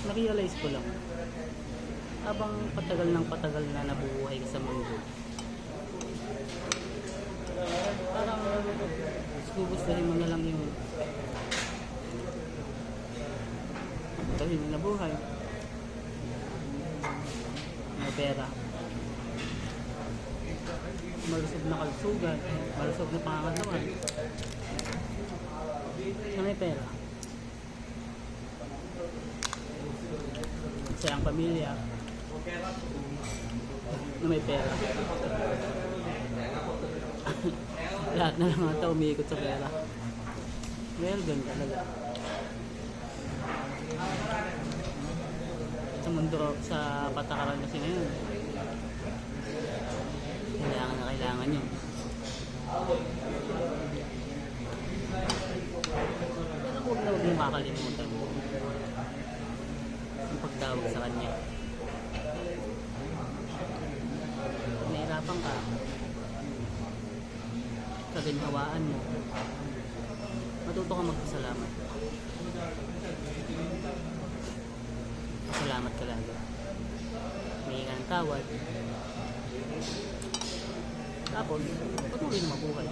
na-realize ko lang, habang patagal ng patagal na nabubuhay ka sa mundo, parang gugustuhin mo na lang yung tahimik na buhay, may pera, malusog na kalusugan, malusog na pangangatawan, na may pera, masayang pamilya, na may pera. Lahat na lang ata umiikot sa pera. Well, ganun talaga. Sa mundo, sa patakaran kasi ngayon, kailangan na kailangan yun. Pero huwag na huwag mong kakalimutan yung pagtawag sa kanya. Nahirapan ka, kaginhawaan mo, matuto ka magpasalamat. Salamat ka lagi. May ng tawad. Tapos, patuloy na mabuhay.